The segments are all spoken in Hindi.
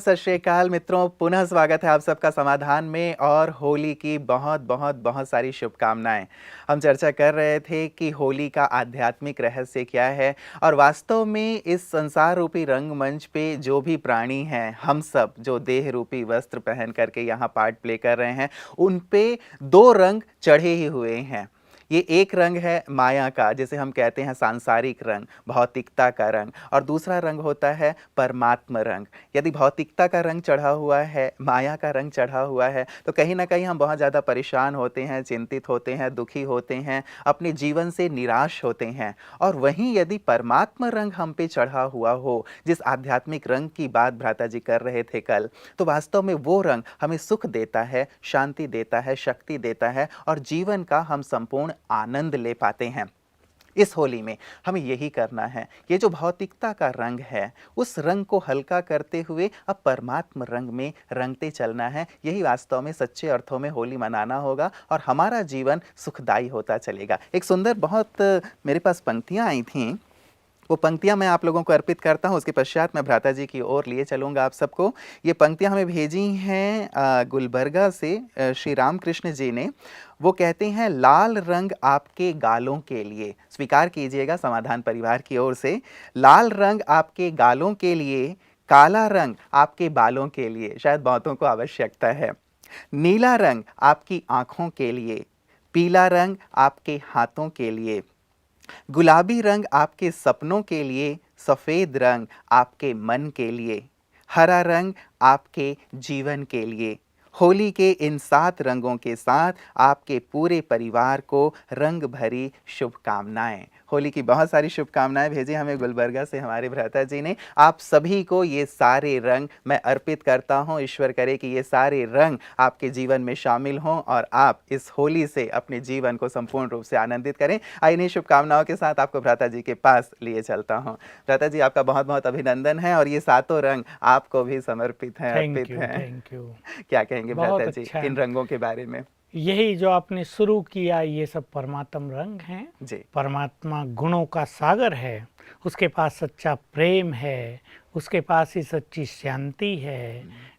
सत श्री अकाल मित्रों, पुनः स्वागत है आप सबका समाधान में और होली की बहुत बहुत बहुत सारी शुभकामनाएं। हम चर्चा कर रहे थे कि होली का आध्यात्मिक रहस्य क्या है और वास्तव में इस संसार रूपी रंगमंच पे जो भी प्राणी हैं, हम सब जो देह रूपी वस्त्र पहन करके यहाँ पार्ट प्ले कर रहे हैं, उन पे दो रंग चढ़े ही हुए हैं। ये एक रंग है माया का, जिसे हम कहते हैं सांसारिक रंग, भौतिकता का रंग, और दूसरा रंग होता है परमात्म रंग। यदि भौतिकता का रंग चढ़ा हुआ है, माया का रंग चढ़ा हुआ है, तो कहीं ना कहीं हम बहुत ज़्यादा परेशान होते हैं, चिंतित होते हैं, दुखी होते हैं, अपने जीवन से निराश होते हैं। और वहीं यदि परमात्म रंग हम पे चढ़ा हुआ हो, जिस आध्यात्मिक रंग की बात भ्राता जी कर रहे थे कल, तो वास्तव में वो रंग हमें सुख देता है, शांति देता है, शक्ति देता है और जीवन का हम संपूर्ण आनंद ले पाते हैं। इस होली में हमें यही करना है। ये जो भौतिकता का रंग है, उस रंग को हल्का करते हुए अब परमात्म रंग में रंगते चलना है। यही वास्तव में सच्चे अर्थों में होली मनाना होगा और हमारा जीवन सुखदायी होता चलेगा। एक सुंदर बहुत मेरे पास पंक्तियां आई थीं, वो पंक्तियां मैं आप लोगों को अर्पित करता हूं। उसके पश्चात मैं भ्राता जी की ओर लिए चलूंगा आप सबको। ये पंक्तियां हमें भेजी हैं गुलबर्गा से श्री रामकृष्ण जी ने। वो कहते हैं, लाल रंग आपके गालों के लिए, स्वीकार कीजिएगा समाधान परिवार की ओर से, लाल रंग आपके गालों के लिए, काला रंग आपके बालों के लिए, शायद बहुतों को आवश्यकता है, नीला रंग आपकी आंखों के लिए, पीला रंग आपके हाथों के लिए, गुलाबी रंग आपके सपनों के लिए, सफ़ेद रंग आपके मन के लिए, हरा रंग आपके जीवन के लिए। होली के इन 7 रंगों के साथ आपके पूरे परिवार को रंग भरी शुभकामनाएं। होली की बहुत सारी शुभकामनाएं भेजी हमें गुलबर्गा से हमारे भ्राता जी ने। आप सभी को ये सारे रंग मैं अर्पित करता हूं। ईश्वर करे कि ये सारे रंग आपके जीवन में शामिल हों और आप इस होली से अपने जीवन को संपूर्ण रूप से आनंदित करें। इन्हीं शुभकामनाओं के साथ आपको भ्राता जी के पास लिए चलता हूं। भ्राता जी, आपका बहुत बहुत अभिनंदन है और ये 7 रंग आपको भी समर्पित हैं, अर्पित हैं। Thank you. क्या कहेंगे भ्राता जी अच्छा इन रंगों के बारे में? यही जो आपने शुरू किया, ये सब परमात्म रंग हैं जी। परमात्मा गुणों का सागर है, उसके पास सच्चा प्रेम है, उसके पास ही सच्ची शांति है।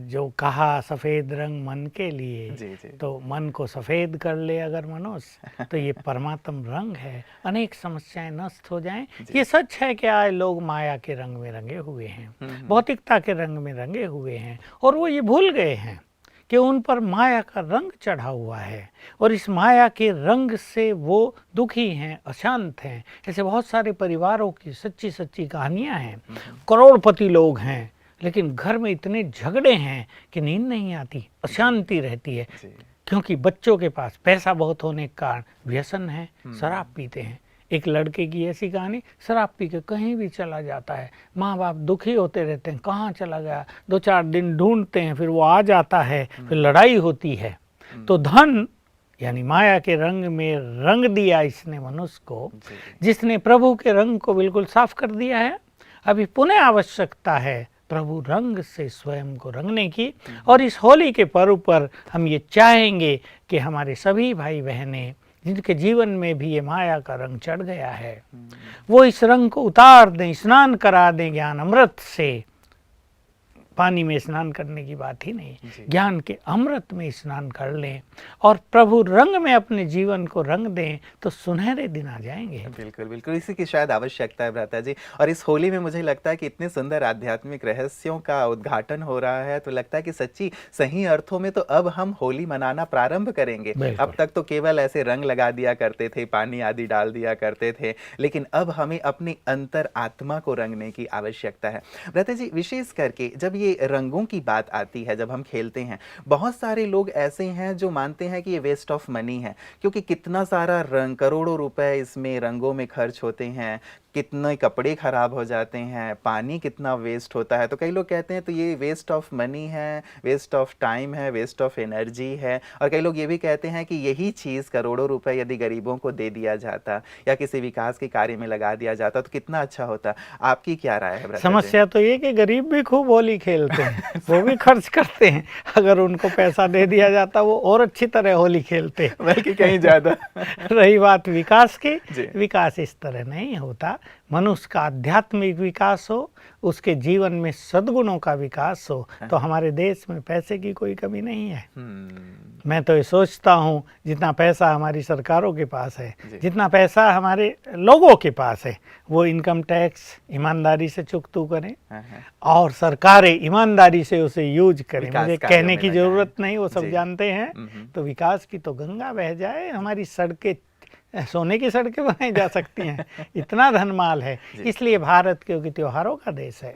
जो कहा सफ़ेद रंग मन के लिए, जी, जी। तो मन को सफ़ेद कर ले अगर मनुष्य, तो ये परमात्म रंग है। अनेक समस्याएं नष्ट हो जाएं। ये सच है कि आज लोग माया के रंग में रंगे हुए हैं, भौतिकता के रंग में रंगे हुए हैं, और वो ये भूल गए हैं कि उन पर माया का रंग चढ़ा हुआ है और इस माया के रंग से वो दुखी हैं, अशांत हैं। ऐसे बहुत सारे परिवारों की सच्ची सच्ची कहानियां हैं। करोड़पति लोग हैं, लेकिन घर में इतने झगड़े हैं कि नींद नहीं आती, अशांति रहती है, क्योंकि बच्चों के पास पैसा बहुत होने के कारण व्यसन है, शराब पीते हैं। एक लड़के की ऐसी कहानी, शराब पी के कहीं भी चला जाता है, माँ बाप दुखी होते रहते हैं, कहाँ चला गया, 2-4 दिन ढूंढते हैं, फिर वो आ जाता है, फिर लड़ाई होती है। तो धन यानी माया के रंग में रंग दिया इसने मनुष्य को, जिसने प्रभु के रंग को बिल्कुल साफ कर दिया है। अभी पुनः आवश्यकता है प्रभु रंग से स्वयं को रंगने की। और इस होली के पर्व पर हम ये चाहेंगे कि हमारे सभी भाई बहनें जिनके जीवन में भी ये माया का रंग चढ़ गया है, वो इस रंग को उतार दें, स्नान करा दें ज्ञान अमृत से। पानी में स्नान करने की बात ही नहीं, ज्ञान के अमृत में स्नान कर लें और प्रभु रंग में अपने जीवन को रंग दें, तो सुनहरे दिन आ जाएंगे। बिल्कुल बिल्कुल, इसी की शायद आवश्यकता है भ्राता जी। और इस होली में मुझे लगता है कि इतने सुंदर आध्यात्मिक रहस्यों का उद्घाटन हो रहा है, तो लगता है कि सच्ची सही अर्थों में तो अब हम होली मनाना प्रारंभ करेंगे। अब तक तो केवल ऐसे रंग लगा दिया करते थे, पानी आदि डाल दिया करते थे, लेकिन अब हमें अपनी अंतर आत्मा को रंगने की आवश्यकता है। भ्राता जी, विशेष करके जब ये रंगों की बात आती है, जब हम खेलते हैं, बहुत सारे लोग ऐसे हैं जो मानते हैं कि ये वेस्ट ऑफ मनी है, क्योंकि कितना सारा रंग, करोड़ों रुपए इसमें रंगों में खर्च होते हैं, कितने कपड़े खराब हो जाते हैं, पानी कितना वेस्ट होता है। तो कई लोग कहते हैं तो ये वेस्ट ऑफ मनी है, वेस्ट ऑफ टाइम है, वेस्ट ऑफ एनर्जी है। और कई लोग ये भी कहते हैं कि यही चीज़ करोड़ों रुपए यदि गरीबों को दे दिया जाता या किसी विकास के कार्य में लगा दिया जाता तो कितना अच्छा होता। आपकी क्या राय है? समस्या तो ये कि गरीब भी खूब होली खेलते हैं वो भी खर्च करते हैं। अगर उनको पैसा दे दिया जाता वो और अच्छी तरह होली खेलते, बल्कि कहीं ज़्यादा। रही बात विकास की, विकास इस तरह नहीं होता। मनुष्य का आध्यात्मिक विकास हो, उसके जीवन में सद्गुणों का विकास हो, तो हमारे देश में पैसे की कोई कमी नहीं है। मैं तो ये सोचता हूँ जितना पैसा हमारी सरकारों के पास है, जितना पैसा हमारे लोगों के पास है, वो इनकम टैक्स ईमानदारी से चुकतू करें और सरकारें ईमानदारी से उसे यूज करें। मुझे कहने की ज़रूरत नहीं, वो सब जानते हैं। तो विकास की तो गंगा बह जाए, हमारी सड़कें सोने की सड़कें बनाई जा सकती हैं, इतना धनमाल है। इसलिए भारत क्योंकि त्योहारों का देश है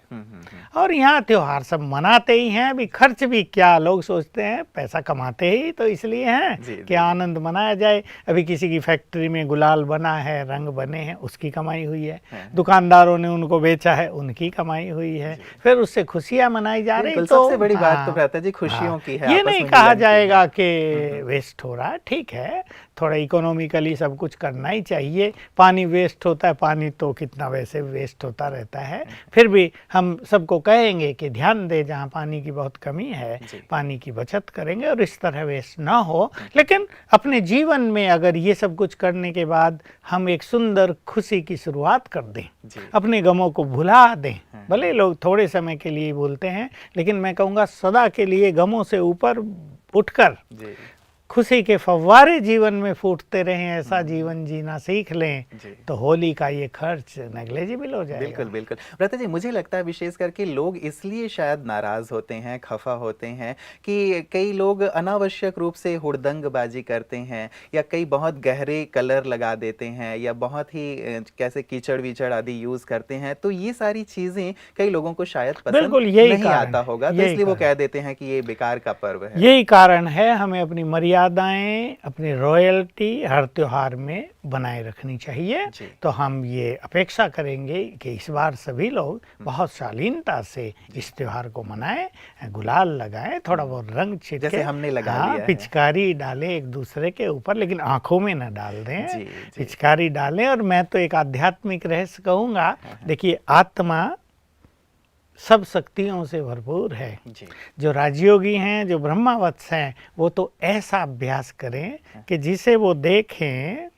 और यहाँ त्योहार सब मनाते ही हैं। अभी खर्च भी क्या, लोग सोचते हैं पैसा कमाते ही तो इसलिए हैं कि आनंद मनाया जाए। अभी किसी की फैक्ट्री में गुलाल बना है, रंग बने हैं, उसकी कमाई हुई है। दुकानदारों ने उनको बेचा है, उनकी कमाई हुई है, फिर उससे खुशियाँ मनाई जा रही। तो सबसे बड़ी बात तो भ्राता जी खुशियों की है। ये नहीं कहा जाएगा कि वेस्ट हो रहा है, ठीक है, थोड़ा इकोनॉमिकली सब कुछ करना ही चाहिए। पानी वेस्ट होता है, पानी तो कितना वैसे वेस्ट होता रहता है, फिर भी हम सबको कहेंगे कि ध्यान दे, जहाँ पानी की बहुत कमी है पानी की बचत करेंगे और इस तरह वेस्ट ना हो। लेकिन अपने जीवन में अगर ये सब कुछ करने के बाद हम एक सुंदर खुशी की शुरुआत कर दें, अपने गमों को भुला दें, भले लोग थोड़े समय के लिए बोलते हैं, लेकिन मैं कहूँगा सदा के लिए गमों से ऊपर उठकर खुशी के फव्वारे जीवन में फूटते रहें, ऐसा जीवन जीना सीख लें, तो होली का ये खर्च नेग्लेजिबल हो जाएगा। बिल्कुल बिल्कुल भ्राता जी, मुझे लगता है विशेष करके लोग इसलिए शायद नाराज होते हैं, खफा होते हैं कि कई लोग अनावश्यक रूप से हुड़दंगबाजी करते हैं या कई बहुत गहरे कलर लगा देते हैं या बहुत ही कैसे कीचड़ विचड़ आदि यूज करते हैं। तो ये सारी चीजें कई लोगों को शायद पसंद नहीं आता होगा, तो इसलिए वो कह देते हैं कि ये बेकार का पर्व है। यही कारण है हमें अपनी मर्यादाएं, अपनी रॉयल्टी हर त्योहार में बनाए रखनी चाहिए। तो हम ये अपेक्षा करेंगे कि इस बार सभी लोग बहुत शालीनता से इस त्योहार को मनाएं, गुलाल लगाएं, थोड़ा बहुत रंग छिड़के, जैसे हमने लगा लिया है। पिचकारी डालें एक दूसरे के ऊपर, लेकिन आंखों में न डाल दें, पिचकारी डालें। और मैं तो एक आध्यात्मिक रहस्य कहूँगा, देखिए आत्मा सब शक्तियों से भरपूर है। जो राजयोगी हैं, जो ब्रह्मावत्स हैं, वो तो ऐसा अभ्यास करें कि जिसे वो देखें,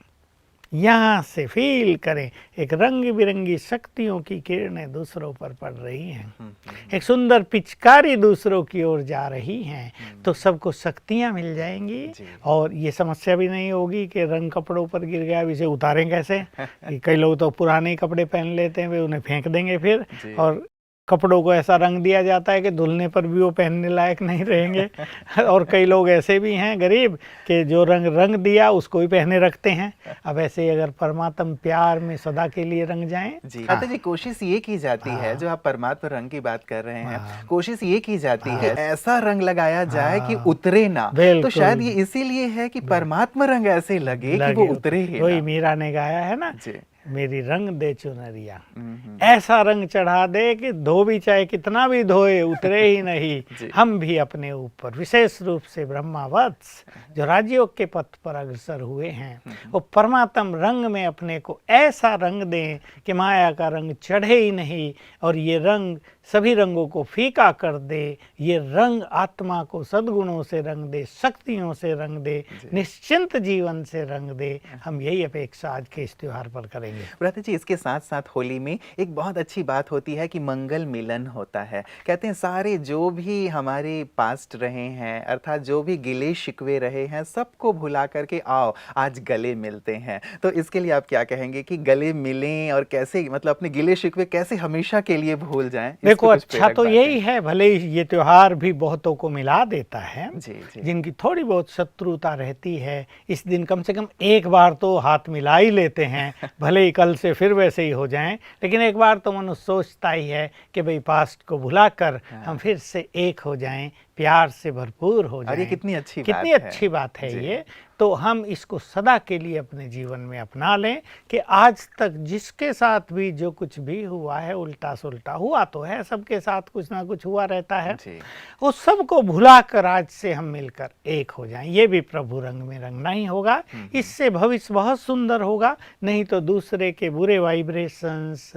यहाँ से फील करें एक रंग बिरंगी शक्तियों की किरणें दूसरों पर पड़ रही हैं, एक सुंदर पिचकारी दूसरों की ओर जा रही हैं, तो सबको शक्तियाँ मिल जाएंगी और ये समस्या भी नहीं होगी कि रंग कपड़ों पर गिर गया, इसे उतारें कैसे। कई लोग तो पुराने कपड़े पहन लेते हैं, वे उन्हें फेंक देंगे फिर, और कपड़ों को ऐसा रंग दिया जाता है कि धुलने पर भी वो पहनने लायक नहीं रहेंगे। और कई लोग ऐसे भी हैं गरीब कि जो रंग दिया उसको ही पहने रखते हैं। अब ऐसे अगर परमात्म प्यार में सदा के लिए रंग जाएं। जी कोशिश ये की जाती है, जो आप परमात्मा रंग की बात कर रहे हैं, कोशिश ये की जाती है ऐसा रंग लगाया जाए कि उतरे ना। तो शायद ये इसीलिए है कि परमात्मा रंग ऐसे लगे कि वो उतरे ही ना। वही मीरा ने गाया है ना, मेरी रंग दे चुनरिया, ऐसा रंग चढ़ा दे कि धोबी चाहे कितना भी धोए उतरे ही नहीं। हम भी अपने ऊपर विशेष रूप से ब्रह्मावत्स जो राजयोग के पथ पर अग्रसर हुए हैं, वो परमात्म रंग में अपने को ऐसा रंग दें कि माया का रंग चढ़े ही नहीं, और ये रंग सभी रंगों को फीका कर दे। ये रंग आत्मा को सद्गुणों से रंग दे, शक्तियों से रंग दे, निश्चिंत जीवन से रंग दे। हम यही अपेक्षा आज के इस त्योहार पर करेंगे। भ्राता जी, इसके साथ साथ होली में एक बहुत अच्छी बात होती है कि मंगल मिलन होता है। कहते हैं सारे जो भी हमारे पास्ट रहे हैं, अर्थात जो भी गिले शिकवे रहे हैं, सबको भुला करके आओ आज गले मिलते हैं। तो इसके लिए आप क्या कहेंगे कि गले मिलें और कैसे, मतलब अपने गिले शिकवे कैसे हमेशा के लिए भूल जाएं? देखो अच्छा तो यही है, भले ये त्योहार भी बहुतों को मिला देता है। जिनकी थोड़ी बहुत शत्रुता रहती है, इस दिन कम से कम एक बार तो हाथ मिला ही लेते हैं। भले ही कल से फिर वैसे ही हो जाएं, लेकिन एक बार तो मनुष्य सोचता ही है कि भाई पास्ट को भुलाकर हम फिर से एक हो जाएं, प्यार से भरपूर हो जाएं। ये कितनी अच्छी बात है ये। तो हम इसको सदा के लिए अपने जीवन में अपना लें कि आज तक जिसके साथ भी जो कुछ भी हुआ है, उल्टा सुल्टा हुआ तो है, सबके साथ कुछ ना कुछ हुआ रहता है, वो सबको भुलाकर आज से हम मिलकर एक हो जाएं। ये भी प्रभु रंग में रंगना ही होगा। इससे भविष्य बहुत सुंदर होगा। नहीं तो दूसरे के बुरे वाइब्रेशंस,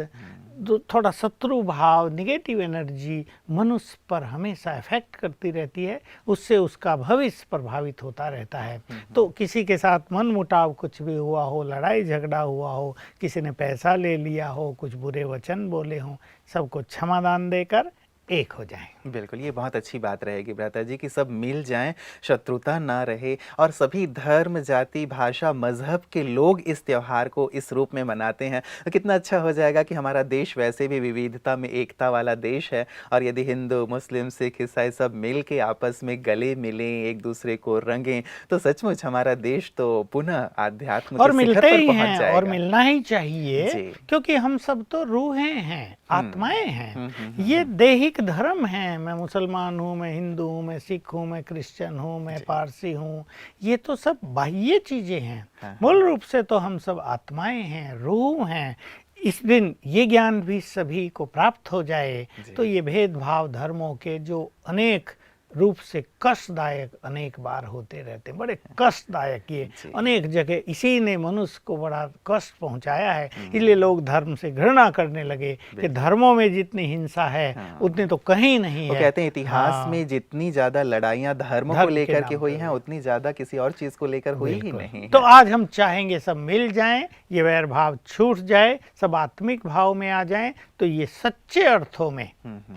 थोड़ा शत्रु भाव, नेगेटिव एनर्जी मनुष्य पर हमेशा इफेक्ट करती रहती है, उससे उसका भविष्य प्रभावित होता रहता है। तो किसी के साथ मनमुटाव कुछ भी हुआ हो, लड़ाई झगड़ा हुआ हो, किसी ने पैसा ले लिया हो, कुछ बुरे वचन बोले हों, सबको क्षमादान देकर एक हो जाएं। बिल्कुल, ये बहुत अच्छी बात रहेगी भ्राता जी कि सब मिल जाएं, शत्रुता ना रहे और सभी धर्म, जाति, भाषा, मजहब के लोग इस त्योहार को इस रूप में मनाते हैं। तो कितना अच्छा हो जाएगा कि हमारा देश वैसे भी विविधता में एकता वाला देश है और यदि हिंदू, मुस्लिम, सिख, ईसाई सब मिल के आपस में गले मिलें, एक दूसरे को रंगें, तो सचमुच हमारा देश तो पुनः आध्यात्म और के शिखर मिलते पर ही पहुंच हैं और जाएगा। मिलना ही चाहिए, जी। क्योंकि हम सब तो रूहें हैं, आत्माएं हैं। हम्म। ये दैहिक धर्म है, मैं मुसलमान हूँ, मैं हिंदू हूँ, मैं सिख हूँ, मैं क्रिश्चियन हूँ, मैं पारसी हूँ, ये तो सब बाह्य चीजें हैं। मूल रूप से तो हम सब आत्माएं हैं, रूह हैं। इस दिन ये ज्ञान भी सभी को प्राप्त हो जाए तो ये भेदभाव धर्मों के जो अनेक रूप से कष्टदायक अनेक बार होते रहते, बड़े कष्टदायक, ये अनेक जगह इसी ने मनुष्य को बड़ा कष्ट पहुंचाया है। इसलिए लोग धर्म से घृणा करने लगे कि धर्मों में जितनी हिंसा है उतनी तो कहीं नहीं वो है। कहते हैं इतिहास में जितनी ज्यादा लड़ाइयाँ धर्म को धर्म के लेकर के नाम हुई पे हैं उतनी ज्यादा किसी और चीज को लेकर हुई ही बिल्कुल। नहीं तो है। आज हम चाहेंगे सब मिल जाएं, ये वैर भाव छूट जाए, सब आत्मिक भाव में आ जाएं, तो ये सच्चे अर्थों में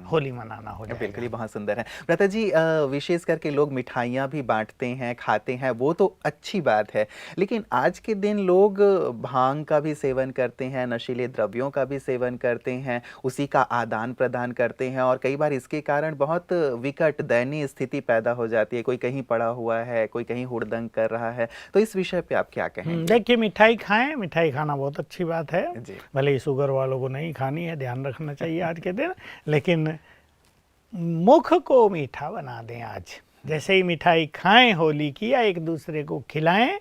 होली मनाना हो जाएगा। बिल्कुल, ये बहुत सुंदर है भ्राता जी। विशेष करके लोग मिठाइयाँ भी बांटते हैं, खाते हैं, वो तो अच्छी बात है, लेकिन आज के दिन लोग भांग का भी सेवन करते हैं, नशीले द्रव्यों का भी सेवन करते हैं, उसी का आदान प्रदान करते हैं और कई बार इसके कारण बहुत विकट दयनीय स्थिति पैदा हो जाती है। कोई कहीं पड़ा हुआ है, कोई कहीं हुड़दंग कर रहा है, तो इस विषय पे आप क्या कहेंगे? देखिए, मिठाई खाएं, मिठाई खाना बहुत अच्छी बात है, जी। भले ही शुगर वालों को नहीं खानी है, ध्यान रखना चाहिए आज के दिन, लेकिन मुख को मीठा बना दें। आज जैसे ही मिठाई खाएं होली की, या एक दूसरे को खिलाएं,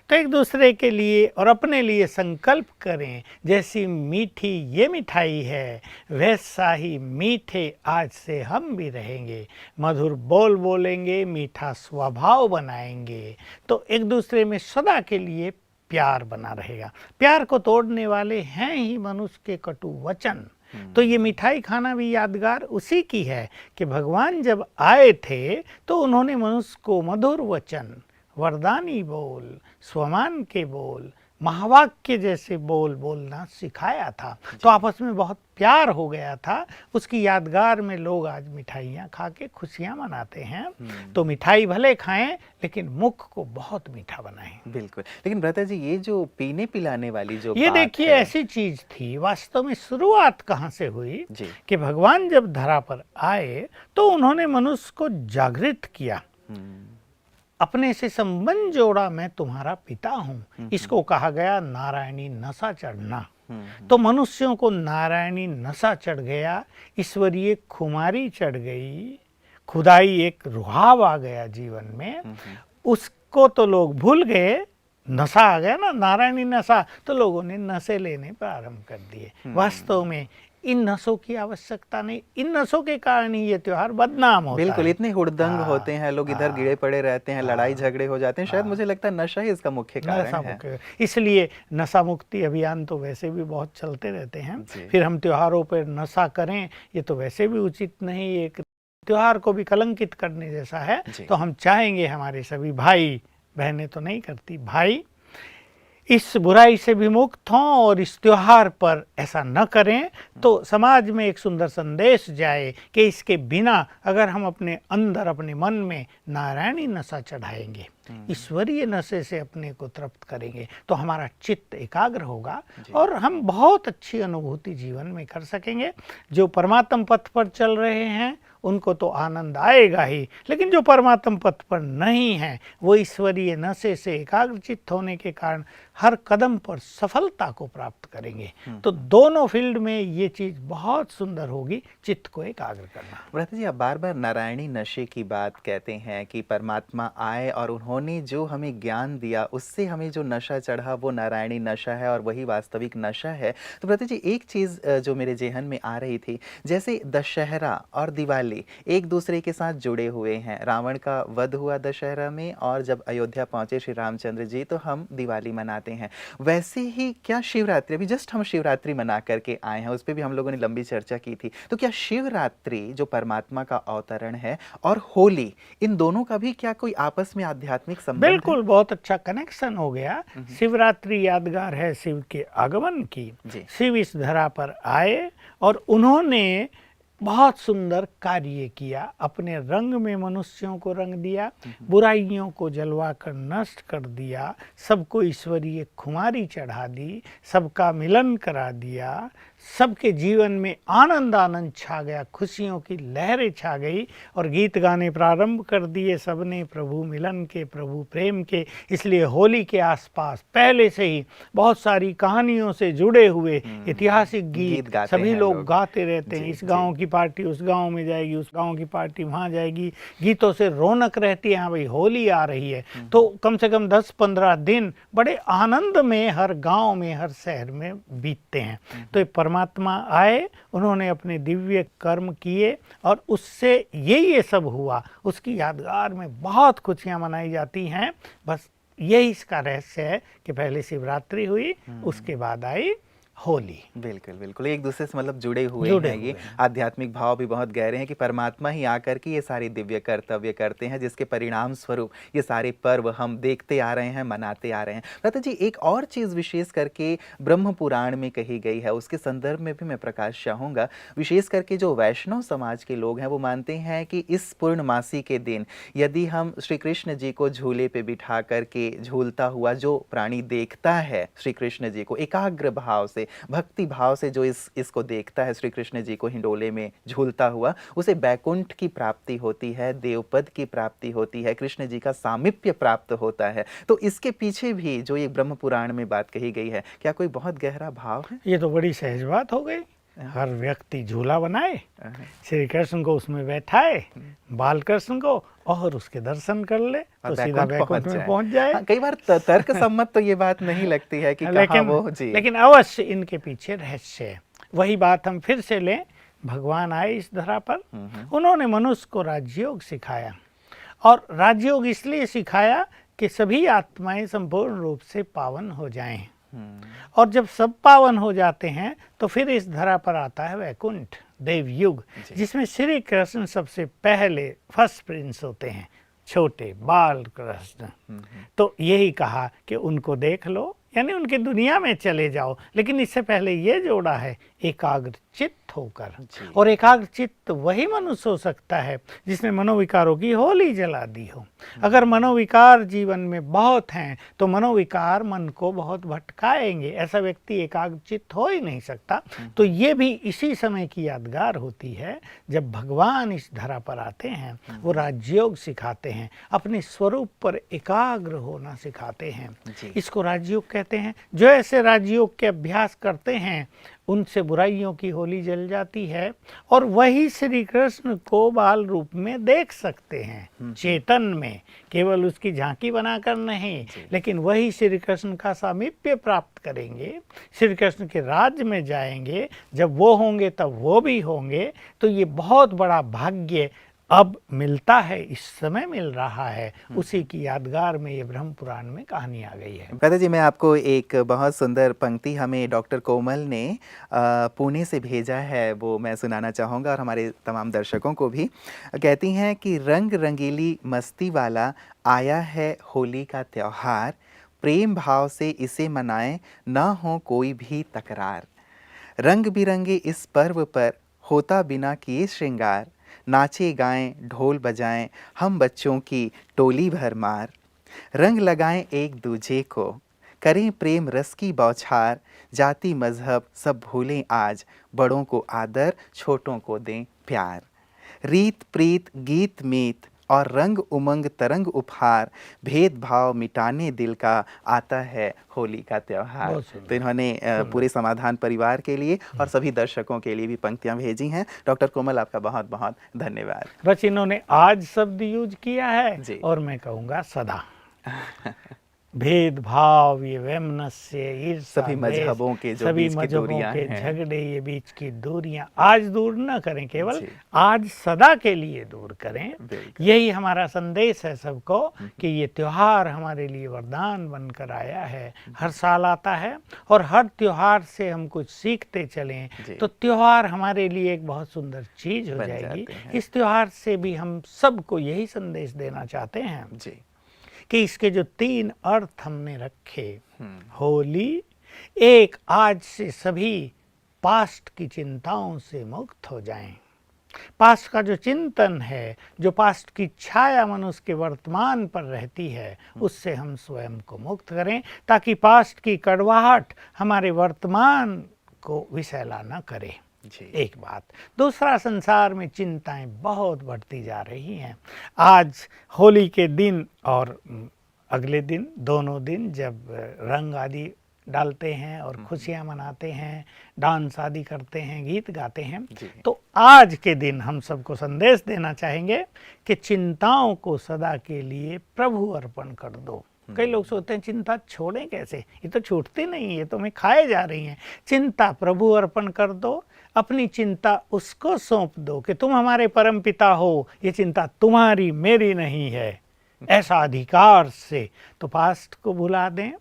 तो एक दूसरे के लिए और अपने लिए संकल्प करें, जैसी मीठी ये मिठाई है वैसा ही मीठे आज से हम भी रहेंगे, मधुर बोल बोलेंगे, मीठा स्वभाव बनाएंगे, तो एक दूसरे में सदा के लिए प्यार बना रहेगा। प्यार को तोड़ने वाले हैं ही मनुष्य के कटु वचन। तो ये मिठाई खाना भी यादगार उसी की है कि भगवान जब आए थे तो उन्होंने मनुष्य को मधुर वचन, वरदानी बोल, स्वमान के बोल, महावाक्य जैसे बोल बोलना सिखाया था। तो आपस में बहुत प्यार हो गया था, उसकी यादगार में लोग आज मिठाइयाँ खा के खुशियाँ मनाते हैं। तो मिठाई भले खाएं, लेकिन मुख को बहुत मीठा बनाएं। बिल्कुल, लेकिन भ्राता जी ये जो पीने पिलाने वाली जो ये बात देखिए है, ऐसी चीज थी, वास्तव में शुरुआत कहाँ से हुई जी। कि भगवान जब धरा पर आए तो उन्होंने मनुष्य को जागृत किया, अपने से संबंध जोड़ा, मैं तुम्हारा पिता हूँ। इसको कहा गया नारायणी नशा चढ़ना। तो मनुष्यों को नारायणी नशा चढ़ गया, ईश्वरीय खुमारी चढ़ गई, खुदाई एक रुहाव आ गया जीवन में। उसको तो लोग भूल गए, नशा आ गया ना, नारायणी नशा, तो लोगों ने नशे लेने प्रारंभ कर दिए। वास्तव में इन नशों की आवश्यकता नहीं, इन नशों के कारण ही ये त्योहार बदनाम होता बिल्कुल, है। इतने हुड़दंग होते हैं, लोग इधर गिरे पड़े रहते हैं, लड़ाई झगड़े हो जाते हैं, शायद मुझे लगता है नशा ही इसका मुख्य कारण नशा है। मुक्ति, इसलिए नशा मुक्ति अभियान तो वैसे भी बहुत चलते रहते हैं। जी। फिर हम त्योहारों पर नशा करें, ये तो वैसे भी उचित नहीं, एक त्योहार को भी कलंकित करने जैसा है। तो हम चाहेंगे हमारे सभी भाई बहनें तो नहीं करती, भाई इस बुराई से भी मुक्त हों और इस त्योहार पर ऐसा न करें, तो समाज में एक सुंदर संदेश जाए कि इसके बिना अगर हम अपने अंदर, अपने मन में नारायणी नशा चढ़ाएंगे, ईश्वरीय नशे से अपने को तृप्त करेंगे, तो हमारा चित्त एकाग्र होगा और हम बहुत अच्छी अनुभूति जीवन में कर सकेंगे। जो परमात्म पथ पर चल रहे हैं उनको तो आनंद आएगा ही, लेकिन जो परमात्म पथ पर नहीं है वो ईश्वरीय नशे से एकाग्र चित्त होने के कारण हर कदम पर सफलता को प्राप्त करेंगे। तो दोनों फील्ड में ये चीज बहुत सुंदर होगी, चित्त को एकाग्र करना। भ्राता जी, आप बार बार नारायणी नशे की बात कहते हैं कि परमात्मा आए और उन्होंने जो हमें ज्ञान दिया उससे हमें जो नशा चढ़ा वो नारायणी नशा है और वही वास्तविक नशा है। तो भ्राता जी, एक चीज़ जो मेरे जेहन में आ रही थी, जैसे दशहरा और दिवाली होली एक दूसरे के साथ जुड़े हुए हैं। रावण का वध हुआ दशहरा में और जब अयोध्या पहुंचे श्री रामचंद्र जी तो हम दिवाली मनाते हैं। वैसे ही क्या शिवरात्रि, अभी जस्ट हम शिवरात्रि मना करके आए हैं, उस पर भी हम लोगों ने लंबी चर्चा की थी, तो क्या शिवरात्रि जो परमात्मा का अवतरण है और होली, इन दोनों का भी क्या कोई आपस में आध्यात्मिक संबंध है? बिल्कुल, बहुत अच्छा कनेक्शन हो गया। शिवरात्रि यादगार है शिव के आगमन की। जी। शिव इस धरा पर आए और उन्होंने बहुत सुंदर कार्य किया। अपने रंग में मनुष्यों को रंग दिया, बुराइयों को जलवा कर नष्ट कर दिया, सबको ईश्वरीय खुमारी चढ़ा दी, सबका मिलन करा दिया, सबके जीवन में आनंद आनंद छा गया, खुशियों की लहरें छा गई और गीत गाने प्रारंभ कर दिए सबने प्रभु मिलन के, प्रभु प्रेम के। इसलिए होली के आसपास पहले से ही बहुत सारी कहानियों से जुड़े हुए ऐतिहासिक गीत गाते सभी हैं लोग लोग। गाते रहते हैं। इस गांव की पार्टी उस गांव में जाएगी, उस गांव की पार्टी वहां जाएगी, गीतों से रौनक रहती है। हाँ भाई होली आ रही है, तो कम से कम 10-15 दिन बड़े आनंद में हर गांव में, हर शहर में बीतते हैं। तो ये परमात्मा आए, उन्होंने अपने दिव्य कर्म किए और उससे ये सब हुआ। उसकी यादगार में बहुत खुशियां मनाई जाती हैं। बस यही इसका रहस्य है कि पहले शिवरात्रि हुई, उसके बाद आई होली। बिल्कुल बिल्कुल, एक दूसरे से मतलब जुड़े हुए जुड़े हैं। ये हुए हैं। आध्यात्मिक भाव भी बहुत गहरे हैं कि परमात्मा ही आकर के ये सारी दिव्य कर्तव्य करते हैं, जिसके परिणाम स्वरूप ये सारे पर्व हम देखते आ रहे हैं, मनाते आ रहे हैं। लता जी, एक और चीज़ विशेष करके ब्रह्म पुराण में कही गई है, उसके संदर्भ में भी मैं प्रकाश चाहूँगा। विशेष करके जो वैष्णव समाज के लोग हैं वो मानते हैं कि इस पूर्णमासी के दिन यदि हम श्री कृष्ण जी को झूले पे बिठा करके झूलता हुआ जो प्राणी देखता है श्री कृष्ण जी को एकाग्र भाव से, भक्ति भाव से जो इसको देखता है श्री कृष्ण जी को हिंडोले में झूलता हुआ, उसे बैकुंठ की प्राप्ति होती है, देवपद की प्राप्ति होती है, कृष्ण जी का सामीप्य प्राप्त होता है। तो इसके पीछे भी जो ये ब्रह्म पुराण में बात कही गई है, क्या कोई बहुत गहरा भाव है? ये तो बड़ी सहज बात हो गई। हर व्यक्ति झूला बनाए, श्री कृष्ण को उसमें बैठाए, बाल कृष्ण को, और उसके दर्शन कर ले तो सीधा बैकुंठ में पहुंच जाए। हाँ, कई बार तर्क सम्मत तो ये बात नहीं लगती है कि कहाँ वो जी। लेकिन अवश्य इनके पीछे रहस्य है। वही बात हम फिर से लें, भगवान आए इस धरा पर, उन्होंने मनुष्य को राजयोग सिखाया और राजयोग इसलिए सिखाया कि सभी आत्माएं संपूर्ण रूप से पावन हो जाएं। और जब सब पावन हो जाते हैं तो फिर इस धरा पर आता है वैकुंठ, देवयुग, जिसमें श्री कृष्ण सबसे पहले फर्स्ट प्रिंस होते हैं, छोटे बाल कृष्ण। तो यही कहा कि उनको देख लो, यानी उनकी दुनिया में चले जाओ। लेकिन इससे पहले ये जोड़ा है एकाग्र चित्त होकर, और एकाग्र चित्त वही मनुष्य हो सकता है जिसने मनोविकारों की होली जला दी हो। अगर मनोविकार जीवन में बहुत हैं तो मनोविकार मन को बहुत भटकाएंगे, ऐसा व्यक्ति एकाग्र चित्त हो ही नहीं सकता। तो ये भी इसी समय की यादगार होती है जब भगवान इस धरा पर आते हैं, वो राजयोग सिखाते हैं, अपने स्वरूप पर एकाग्र होना सिखाते हैं। इसको राजयोग कहते हैं। जो ऐसे राजयोग के अभ्यास करते हैं उनसे बुराइयों की होली जल जाती है और वही श्री कृष्ण को बाल रूप में देख सकते हैं, चेतन में, केवल उसकी झांकी बनाकर नहीं, लेकिन वही श्री कृष्ण का सामीप्य प्राप्त करेंगे, श्री कृष्ण के राज्य में जाएंगे। जब वो होंगे तब वो भी होंगे। तो ये बहुत बड़ा भाग्य अब मिलता है, इस समय मिल रहा है। उसी की यादगार में ये ब्रह्म पुराण में कहानी आ गई है। दादा जी, मैं आपको एक बहुत सुंदर पंक्ति हमें डॉक्टर कोमल ने पुणे से भेजा है, वो मैं सुनाना चाहूँगा और हमारे तमाम दर्शकों को भी। कहती हैं कि रंग रंगीली मस्ती वाला आया है होली का त्योहार, प्रेम भाव से इसे मनाएं, ना हो कोई भी तकरार। रंग बिरंगे इस पर्व पर होता बिना किए श्रृंगार, नाचे गाएं ढोल बजाएं हम बच्चों की टोली भरमार। रंग लगाएं एक दूजे को, करें प्रेम रस की बौछार, जाति मजहब सब भूलें आज, बड़ों को आदर छोटों को दें प्यार। रीत प्रीत गीत मीत और रंग उमंग तरंग उपहार, भेदभाव मिटाने दिल का आता है होली का त्योहार। तो इन्होंने पूरे समाधान परिवार के लिए और सभी दर्शकों के लिए भी पंक्तियां भेजी हैं। डॉक्टर कोमल, आपका बहुत बहुत धन्यवाद। बस इन्होंने आज शब्द यूज किया है और मैं कहूँगा सदा। भेदभाव, ये वैमनस्य, ईर्ष्या, सभी द्वेष, मजहबों के जो सभी बीच की मजहबों दूरियां के हैं। झगड़े, ये बीच की दूरियां आज दूर न करें, केवल जी। आज सदा के लिए दूर करें। बिल्कुल। यही हमारा संदेश है सबको कि ये त्योहार हमारे लिए वरदान बनकर आया है। हर साल आता है और हर त्योहार से हम कुछ सीखते चलें जी। तो त्योहार हमारे लिए एक बहुत सुंदर चीज हो बन जाएगी। जाते हैं। इस त्योहार से भी हम सबको यही संदेश देना चाहते हैं जी। कि इसके जो 3 अर्थ हमने रखे, हम्म। होली, एक, आज से सभी पास्ट की चिंताओं से मुक्त हो जाएं। पास्ट का जो चिंतन है, जो पास्ट की छाया मनुष्य के वर्तमान पर रहती है, उससे हम स्वयं को मुक्त करें ताकि पास्ट की कड़वाहट हमारे वर्तमान को विषैला न करे। जी। एक बात। दूसरा, संसार में चिंताएं बहुत बढ़ती जा रही हैं। आज होली के दिन और अगले दिन, दोनों दिन जब रंग आदि डालते हैं और खुशियां मनाते हैं, डांस आदि करते हैं, गीत गाते हैं, जी। तो आज के दिन हम सबको संदेश देना चाहेंगे कि चिंताओं को सदा के लिए प्रभु अर्पण कर दो। कई लोग सोचते हैं चिंता छोड़ें कैसे, ये तो छूटती नहीं, ये तो हमें खाए जा रही हैं। चिंता प्रभु अर्पण कर दो, अपनी चिंता उसको सौंप दो कि तुम हमारे परम पिता हो, ये चिंता तुम्हारी मेरी नहीं है, ऐसा अधिकार से। तो पास्ट को भुला दें,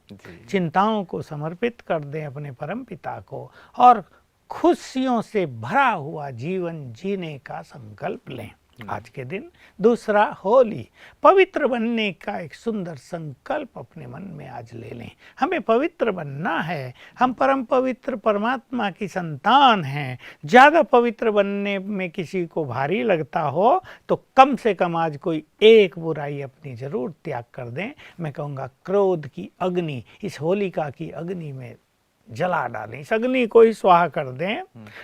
चिंताओं को समर्पित कर दें अपने परम पिता को और खुशियों से भरा हुआ जीवन जीने का संकल्प लें आज के दिन। दूसरा, होली, पवित्र बनने का एक सुंदर संकल्प अपने मन में आज ले लें। हमें पवित्र बनना है, हम परम पवित्र परमात्मा की संतान हैं। ज़्यादा पवित्र बनने में किसी को भारी लगता हो तो कम से कम आज कोई एक बुराई अपनी जरूर त्याग कर दें। मैं कहूँगा क्रोध की अग्नि इस होलिका की अग्नि में जला डालें, इस अग्नि को ही स्वाहा कर दें,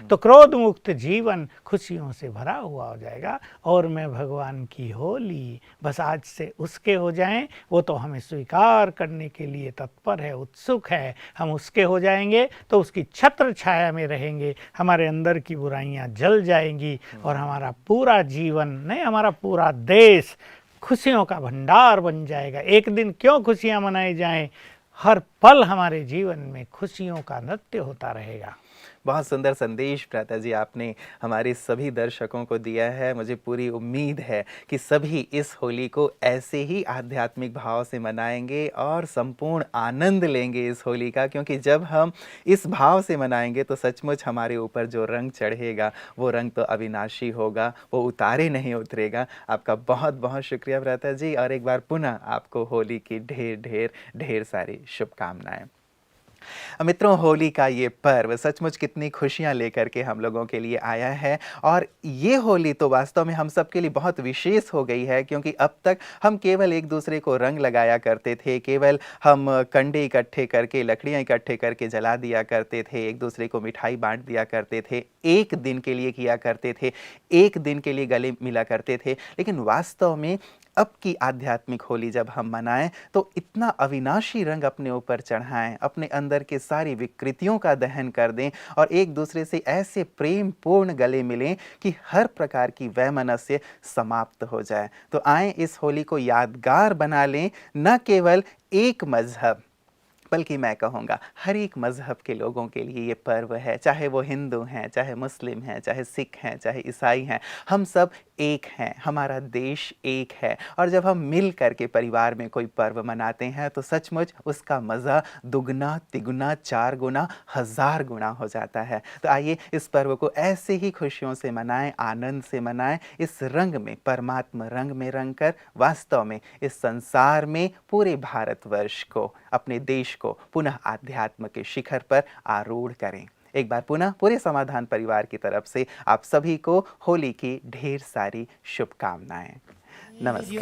तो क्रोध मुक्त जीवन खुशियों से भरा हुआ हो जाएगा। और मैं भगवान की होली, बस आज से उसके हो जाएं। वो तो हमें स्वीकार करने के लिए तत्पर है, उत्सुक है। हम उसके हो जाएंगे तो उसकी छत्र छाया में रहेंगे, हमारे अंदर की बुराइयां जल जाएंगी और हमारा पूरा जीवन नहीं, हमारा पूरा देश खुशियों का भंडार बन जाएगा। एक दिन क्यों खुशियां मनाई जाएं, हर पल हमारे जीवन में खुशियों का नृत्य होता रहेगा। बहुत सुंदर संदेश भ्राता जी आपने हमारे सभी दर्शकों को दिया है। मुझे पूरी उम्मीद है कि सभी इस होली को ऐसे ही आध्यात्मिक भाव से मनाएंगे और संपूर्ण आनंद लेंगे इस होली का, क्योंकि जब हम इस भाव से मनाएंगे तो सचमुच हमारे ऊपर जो रंग चढ़ेगा वो रंग तो अविनाशी होगा, वो उतारे नहीं उतरेगा। आपका बहुत बहुत शुक्रिया भ्राता जी, और एक बार पुनः आपको होली की ढेर ढेर ढेर सारी शुभकामनाएं। मित्रों, होली का ये पर्व सचमुच कितनी खुशियां लेकर के हम लोगों के लिए आया है, और ये होली तो वास्तव में हम सब के लिए बहुत विशेष हो गई है, क्योंकि अब तक हम केवल एक दूसरे को रंग लगाया करते थे, केवल हम कंडे इकट्ठे करके, लकड़ियां इकट्ठे करके जला दिया करते थे, एक दूसरे को मिठाई बांट दिया करते थे, एक दिन के लिए किया करते थे, एक दिन के लिए गले मिला करते थे। लेकिन वास्तव में अब की आध्यात्मिक होली जब हम मनाएं तो इतना अविनाशी रंग अपने ऊपर चढ़ाएं, अपने अंदर के सारी विकृतियों का दहन कर दें और एक दूसरे से ऐसे प्रेम पूर्ण गले मिलें कि हर प्रकार की वैमनस्य समाप्त हो जाए। तो आएं इस होली को यादगार बना लें, न केवल एक मजहब बल्कि मैं कहूँगा हर एक मज़हब के लोगों के लिए ये पर्व है, चाहे वो हिंदू हैं, चाहे मुस्लिम हैं, चाहे सिख हैं, चाहे ईसाई हैं, हम सब एक हैं, हमारा देश एक है। और जब हम मिल कर के परिवार में कोई पर्व मनाते हैं तो सचमुच उसका मज़ा दुगना तिगुना 4 गुना 1000 गुना हो जाता है। तो आइए इस पर्व को ऐसे ही खुशियों से मनाएं, आनंद से मनाएं, इस रंग में, परमात्मा रंग में रंग कर वास्तव में इस संसार में पूरे भारतवर्ष को, अपने देश को पुनः आध्यात्म के शिखर पर आरूढ़ करें। एक बार पुनः पूरे समाधान परिवार की तरफ से आप सभी को होली की ढेर सारी शुभकामनाएं। नमस्कार।